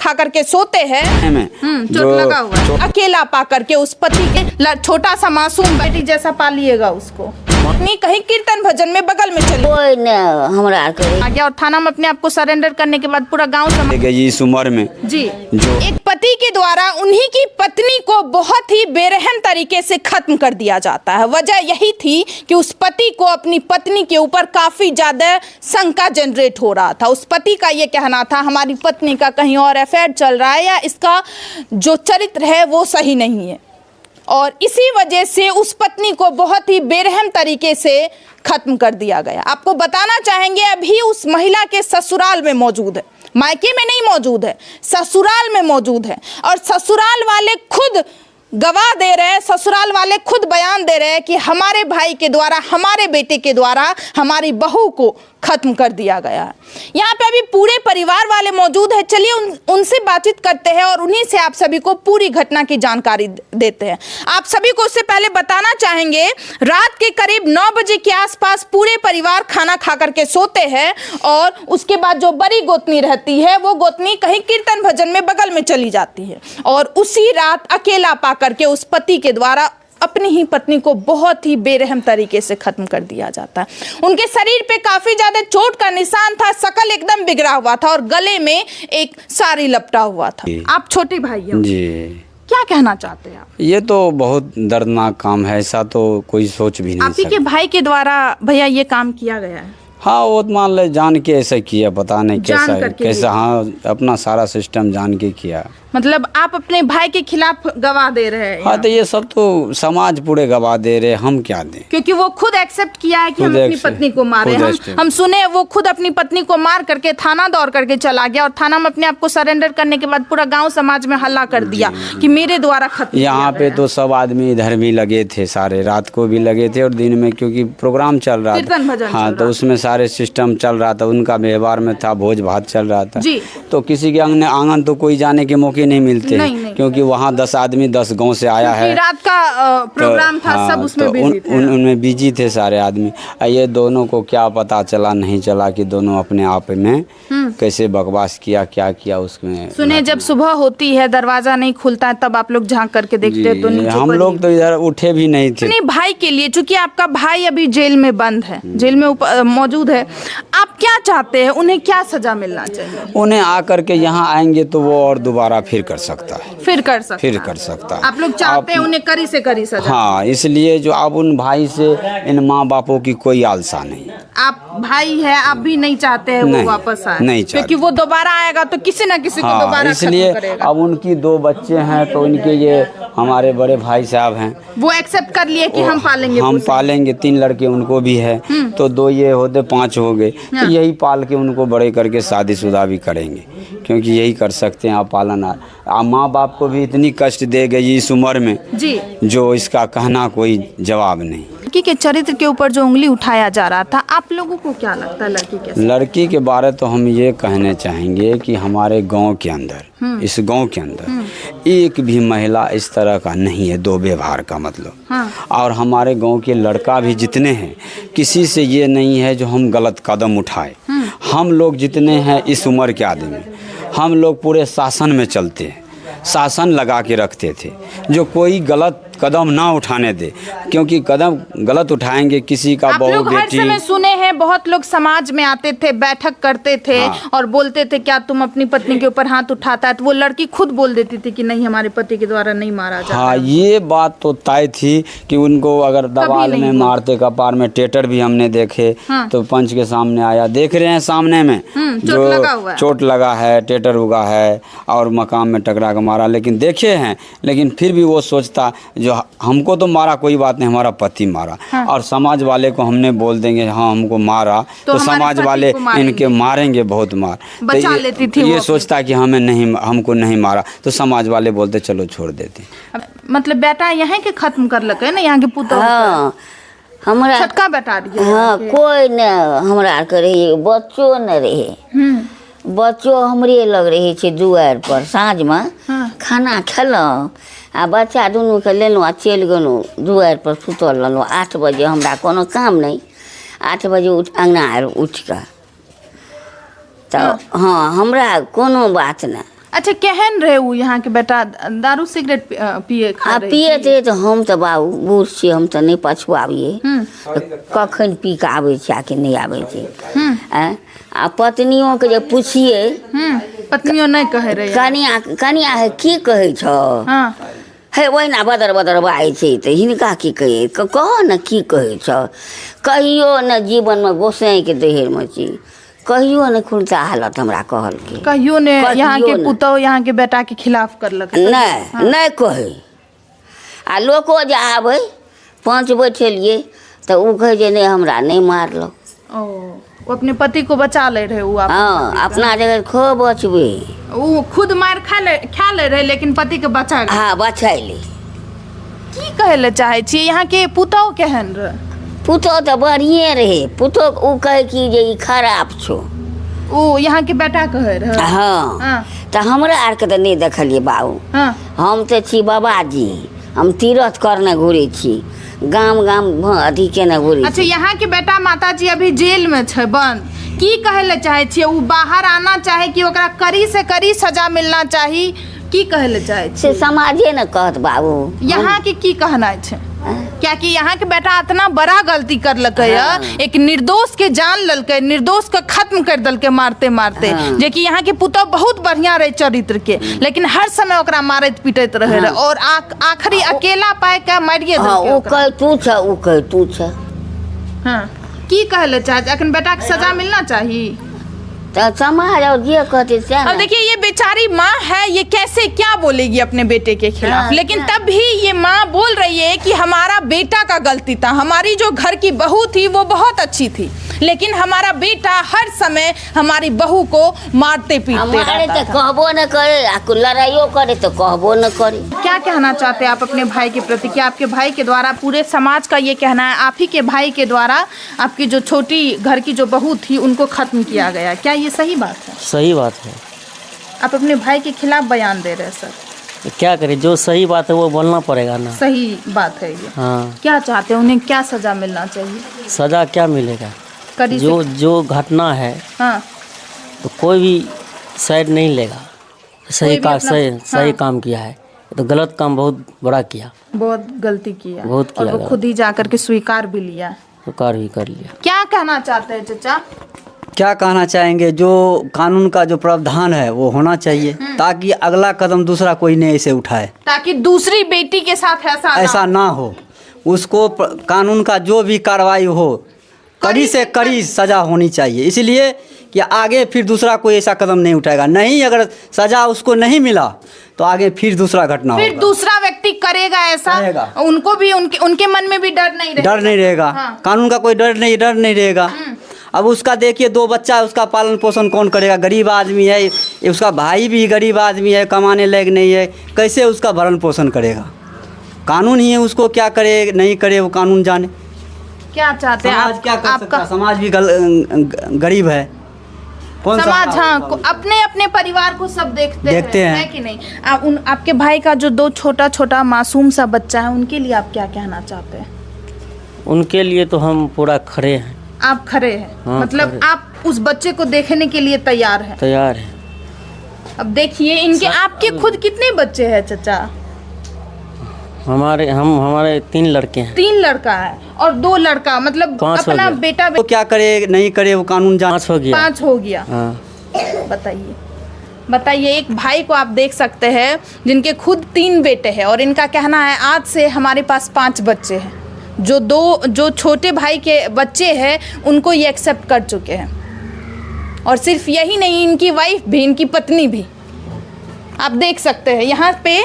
खा करके सोते हैं, चोट लगा हुआ है, अकेला पा करके उस पति के छोटा सा मासूम बेटी जैसा पालिएगा उसको। नहीं कहीं कीर्तन भजन में बगल में चले कोई न हमरा आ गया और थाना में अपने आप को सरेंडर करने के बाद पूरा गांव समझ इस उम्र में जी जो एक पति के द्वारा उन्हीं की पत्नी को बहुत ही बेरहम तरीके से खत्म कर दिया जाता है। वजह यही थी कि उस पति को अपनी पत्नी के ऊपर काफी ज्यादा शंका जनरेट हो रहा था। उस पति का ये कहना था हमारी पत्नी का कहीं और अफेयर चल रहा है या इसका जो चरित्र है वो सही नहीं है, और इसी वजह से उस पत्नी को बहुत ही बेरहम तरीके से खत्म कर दिया गया। आपको बताना चाहेंगे अभी उस महिला के ससुराल में मौजूद है, मायके में नहीं मौजूद है, ससुराल में मौजूद है, और ससुराल वाले खुद गवाह दे रहे हैं, ससुराल वाले खुद बयान दे रहे हैं कि हमारे भाई के द्वारा, हमारे बेटे के द्वारा हमारी बहू को खत्म कर दिया गया है। यहाँ पे अभी पूरे परिवार वाले मौजूद हैं, चलिए उनसे बातचीत करते हैं और उन्हीं से आप सभी को पूरी घटना की जानकारी देते हैं। आप सभी को उससे पहले बताना चाहेंगे रात के करीब 9 बजे के आसपास पूरे परिवार खाना खा करके सोते हैं और उसके बाद जो बड़ी गोतनी रहती है वो गोतनी कहीं कीर्तन भजन में बगल में चली जाती है और उसी रात अकेला पा करके उस पति के द्वारा अपनी ही पत्नी को बहुत ही बेरहम तरीके से खत्म कर दिया जाता है। उनके शरीर पे काफी ज्यादा चोट का निशान था, शकल एकदम बिगड़ा हुआ था और गले में एक साड़ी लपटा हुआ था। आप छोटे भाई हो जी, क्या कहना चाहते हैं आप? ये तो बहुत दर्दनाक काम है, ऐसा तो कोई सोच भी नहीं सकता। आप ही के भाई के द्वारा भैया ये काम किया गया है? हाँ, वो मान ले जान के ऐसा किया, पता नहीं कैसा हाँ अपना सारा सिस्टम जान के किया। मतलब आप अपने भाई के खिलाफ गवाह दे रहे हैं? हाँ, तो ये सब तो समाज पूरे गवाह दे रहे, हम क्या दें? क्योंकि वो खुद एक्सेप्ट किया है कि हम अपनी पत्नी को मारे। हम सुने वो खुद अपनी पत्नी को मार करके थाना दौड़ करके चला गया और थाना में अपने आप को सरेंडर करने के बाद पूरा गांव समाज में हल्ला कर दिया कि मेरे द्वारा खत्म। यहाँ पे तो सब आदमी इधर भी लगे थे, सारे रात को भी लगे थे और दिन में, क्योंकि प्रोग्राम चल रहा था। हाँ, तो उसमें सारे सिस्टम चल रहा था, उनका व्यवहार में था, भोज भात चल रहा था। तो किसी के आंगन तो कोई जाने के मौके नहीं मिलते हैं, क्योंकि वहाँ 10 आदमी 10 गांव से आया है। रात का प्रोग्राम था, सब उसमें बिजी थे। उनमें बिजी थे सारे आदमी। ये दोनों को क्या पता चला नहीं चला कि दोनों अपने आप में कैसे बकवास किया, क्या किया उसमें। सुने जब सुबह होती है दरवाजा नहीं खुलता है तब आप लोग झांक करके देखते हैं, तो हम लोग तो इधर उठे भी नहीं थे। नहीं, भाई के लिए, चूंकि आपका भाई अभी जेल में बंद है, जेल में मौजूद है, आप क्या चाहते हैं, उन्हें क्या सजा मिलना चाहिए? उन्हें आकर के यहाँ आएंगे तो वो और दोबारा फिर कर सकता है, फिर कर सकता है। आप लोग चाहते हैं उन्हें करी से करी सजा? हाँ, इसलिए जो अब उन भाई से इन माँ बापों की कोई आलसा नहीं। आप भाई है, आप भी नहीं चाहते हैं वो वापस आए? नहीं, क्योंकि वो दोबारा आएगा तो किसी न किसी को दोबारा इसलिए अब उनकी 2 बच्चे हैं तो इनके ये हमारे बड़े भाई साहब हैं, वो एक्सेप्ट कर लिए कि हम पालेंगे। 3 लड़के उनको भी है, तो 2 ये होते 5 हो गए। तो यही पाल के उनको बड़े करके शादीशुदा भी करेंगे, क्योंकि यही कर सकते हैं आप पालन। माँ बाप को भी इतनी कष्ट दे गई इस उम्र में जी, जो इसका कहना कोई जवाब नहीं। लड़की के चरित्र के ऊपर जो उंगली उठाया जा रहा था, आप लोगों को क्या लगता है लड़की के बारे? तो हम ये कहने चाहेंगे कि हमारे गांव के अंदर, इस गांव के अंदर एक भी महिला इस तरह का नहीं है, दो व्यवहार का मतलब। और हमारे गांव के लड़का भी जितने हैं, किसी से ये नहीं है जो हम गलत कदम उठाए। हम लोग जितने हैं इस उम्र के आदमी, हम लोग पूरे शासन में चलते हैं, शासन लगा के रखते थे, जो कोई गलत कदम ना उठाने दे, क्योंकि कदम गलत उठाएंगे किसी का बहू बेटी। हर समय सुने हैं बहुत लोग समाज में आते थे, बैठक करते थे और बोलते थे क्या तुम अपनी पत्नी के ऊपर हाथ उठाता है, तो वो लड़की खुद बोल देती थी कि नहीं, हमारे पति के द्वारा नहीं मारा जाता। हाँ, ये बात तो तय थी कि उनको अगर दवाल में मारते, कपार में टेटर भी हमने देखे। तो पंच के सामने आया, देख रहे हैं सामने में जो चोट लगा है, टेटर उगा है और मकाम में टकरा के मारा, लेकिन देखे हैं। लेकिन फिर भी वो सोचता जो हमको तो मारा कोई बात नहीं, हमारा पति मारा। और समाज वाले को हमने बोल देंगे हाँ हमको मारा, तो समाज वाले इनके मारेंगे बहुत मार। बचा लेती थी ये सोचता कि हमें नहीं, हमको नहीं मारा, तो समाज वाले बोलते चलो छोड़ देते। मतलब बेटा यहाँ के खत्म कर लगे ना, यहाँ के पुत्र हमरा छटका बैठा दिया। हाँ, कोई न हमरा करे, बच्चो न रहे, बच्चो हमरे लग रही छे दुआर पर। साँझ में खाना खेलौं आ बच्चा दुनू के लेलहुँ आ चलि गेलहुँ दुआर पर सुतल रहलहुँ। 8 बजे हमरा कोनो काम नहीं, 8 बजे अंगना आयल उठ कऽ। तो हाँ, हमरा कोनो बात नहीं। अच्छा केहन रहे वो यहाँ के बेटा, दारू सिगरेट पिए खा रहे पिए थे तो हम तो बाबू बूढ़ छी, हम तो नहीं पछुआबिए, कखन पी के आबै छै कि नहीं आबै छै। आ पत्नियों के जे पूछिए, पत्नियों नहीं कहे रहे कनिया है की कहै छौ, हे ओहिना बदर बदर बाजै छै तऽ हिनका की कहिए, कह न की कहै छौ। कहियो न जीवन में गोसाई के देहर में छी, कहियो ने खुलता हालत हमरा कहलकै, कहियो ने यहाँ के पुतौ यहाँ के बेटा के खिलाफ करलक नहीं कहे। आ लोको जे आबै 5 बैठेलिए तो उ कहे जे नहीं हमरा नहीं मारलक। वो अपने पति को बचा ले रहे वो। हाँ अपना जगह खो बचबे, वो खुद मार खा ले रहे लेकिन पति के बचा। हाँ बचैली। की कहे ले चाहे छी यहाँ के पुतौ केहन रहे? पुतौ तो बढ़िए रहे, पुतौ उ कहे कि जे ई खराब छो, ओ यहाँ के बेटा कहे रहे। हाँ तो हमरा आर के तो नहीं देखलिए बाबू। हम तो छी बाबाजी, हम तीरथ करने घूरे छी, गाम गाम अथी केने घूरे। अच्छा यहाँ के बेटा माताजी अभी जेल में छै बंद, की कहे ले चाहे छियै? उ बाहर आना चाहे कि ओकरा कड़ी से कड़ी सजा मिलना चाहिए, की कहे ले चाहे छियै? से समाजे न कहत बाबू। यहाँ के की कहना छै? क्या कि यहाँ के बेटा इतना बड़ा गलती कर लकै, एक निर्दोष के जान ललकै, निर्दोष के खत्म कर दलकै मारते मारते। जे कि यहाँ के पुतौ बहुत बढ़िया रहे चरित्र के, लेकिन हर समय ओकरा मारत पीटत रहे और आखिरी अकेला पाए के मारिए दलकै। उ कह तू छ, उ कह तू छ। हां की कहले चाहे अखन बेटा के सजा मिलना चाहिए? तो समाज और ये कहते से। अब देखिए ये बेचारी माँ है, ये कैसे क्या बोलेगी अपने बेटे के खिलाफ? लेकिन तब भी ये माँ बोल रही है कि हमारा बेटा का गलती था, हमारी जो घर की बहू थी वो बहुत अच्छी थी, लेकिन हमारा बेटा हर समय हमारी बहू को मारते पीटते रहता था। कहबो न करे, लड़ाइयो करे तो कहबो न करे। क्या कहना चाहते हैं आप अपने भाई के प्रति? क्या आपके भाई के द्वारा, पूरे समाज का ये कहना है आप ही के भाई के द्वारा आपकी जो छोटी घर की जो बहू थी उनको खत्म किया गया, क्या ये सही बात है? सही बात है। आप अपने भाई के खिलाफ बयान दे रहे हैं सर। क्या करें, जो सही बात है वो बोलना पड़ेगा ना। सही बात है ये। हाँ। क्या चाहते हैं, उन्हें क्या सजा मिलना चाहिए? सजा क्या मिलेगा? जो घटना है हाँ। तो कोई भी साइड नहीं लेगा, सही काम किया है, तो गलत काम बहुत बड़ा किया, बहुत गलती किया, बहुत किया, और वो खुद ही जाकर के स्वीकार भी लिया, स्वीकार भी कर लिया। क्या कहना चाहते हैं चाचा? क्या कहना चाहेंगे, जो कानून का जो प्रावधान है वो होना चाहिए, ताकि अगला कदम दूसरा कोई नहीं ऐसे उठाए, ताकि दूसरी बेटी के साथ ऐसा ना हो। उसको कानून का जो भी कार्रवाई हो, कड़ी से कड़ी सजा होनी चाहिए, इसलिए कि आगे फिर दूसरा कोई ऐसा कदम नहीं उठाएगा। नहीं, अगर सजा उसको नहीं मिला तो आगे फिर दूसरा घटना होगा, फिर दूसरा व्यक्ति करेगा ऐसा, उनको भी उनके मन में भी डर नहीं रहेगा। हाँ। कानून का कोई डर नहीं रहेगा। अब उसका देखिए 2 बच्चा, उसका पालन पोषण कौन करेगा? गरीब आदमी है, उसका भाई भी गरीब आदमी है, कमाने लायक नहीं है, कैसे उसका भरण पोषण करेगा? कानून ही है, उसको क्या करे नहीं करे वो कानून जाने। क्या चाहते हैं आप? क्या कर सकता? समाज भी गरीब है, कौन समाज? हाँ, अपने अपने परिवार को सब देखते हैं, है कि नहीं? आपके भाई का जो 2 छोटा छोटा मासूम सा बच्चा है, उनके लिए आप क्या कहना चाहते हैं? उनके लिए तो हम पूरा खड़े हैं। आप खड़े हैं? हाँ, मतलब खड़े। आप उस बच्चे को देखने के लिए तैयार हैं? तैयार है। अब देखिए इनके, आपके खुद कितने बच्चे हैं चाचा? हमारे 3 लड़के हैं। 3 लड़का है और 2 लड़का, मतलब 5 अपना बेटा तो क्या करे नहीं करे वो कानून जाने। 5 हो गया। हाँ। बताइए एक भाई को आप देख सकते हैं जिनके खुद 3 बेटे हैं और इनका कहना है आज से हमारे पास 5 बच्चे हैं। जो छोटे भाई के बच्चे हैं उनको ये एक्सेप्ट कर चुके हैं, और सिर्फ यही नहीं, इनकी वाइफ भी, इनकी पत्नी भी आप देख सकते हैं यहाँ पे।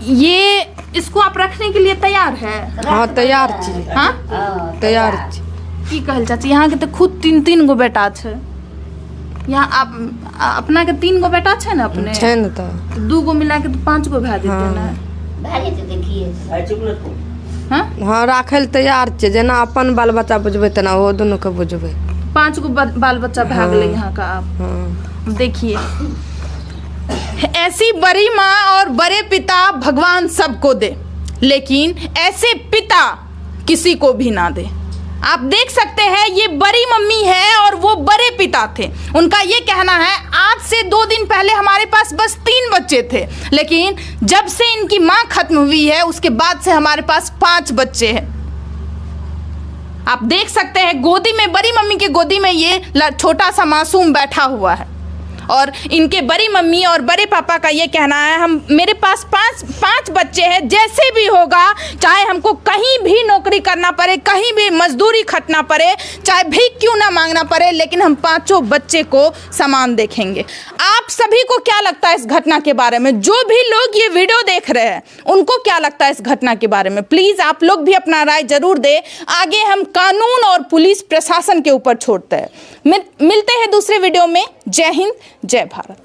ये इसको आप रखने के लिए तैयार है? हाँ तैयार छी। हाँ तैयार छी। की कहल चाची, यहाँ के तो खुद 3 गो बेटा छे। यहाँ आप अपना के 3 गो बेटा छे ना अपने? छे न तो 2 गो मिला के तो 5 गो भए जेते ना। भाई तो देखिए। हाँ हाँ राखै ले तैयार छे, जेना अपन बाल बच्चा बुझबै तेना वो दोनों के बुझबै। 5 गो बाल बच्चा भए गेलै यहाँ का। आप हाँ। देखिए ऐसी बड़ी माँ और बड़े पिता भगवान सबको दे, लेकिन ऐसे पिता किसी को भी ना दे। आप देख सकते हैं ये बड़ी मम्मी है और वो बड़े पिता थे। उनका ये कहना है आज से 2 दिन पहले हमारे पास बस 3 बच्चे थे, लेकिन जब से इनकी माँ खत्म हुई है उसके बाद से हमारे पास 5 बच्चे हैं। आप देख सकते हैं गोदी में, बड़ी मम्मी के गोदी में ये छोटा सा मासूम बैठा हुआ है और इनके बड़ी मम्मी और बड़े पापा का ये कहना है मेरे पास पांच बच्चे हैं, जैसे भी होगा, चाहे हमको कहीं भी नौकरी करना पड़े, कहीं भी मजदूरी खटना पड़े, चाहे भीख क्यों ना मांगना पड़े, लेकिन हम 5 बच्चे को समान देखेंगे। आप सभी को क्या लगता है इस घटना के बारे में? जो भी लोग ये वीडियो देख रहे हैं उनको क्या लगता है इस घटना के बारे में? प्लीज आप लोग भी अपना राय जरूर दें। आगे हम कानून और पुलिस प्रशासन के ऊपर छोड़ते हैं। मिलते हैं दूसरे वीडियो में। जय हिंद, जय भारत।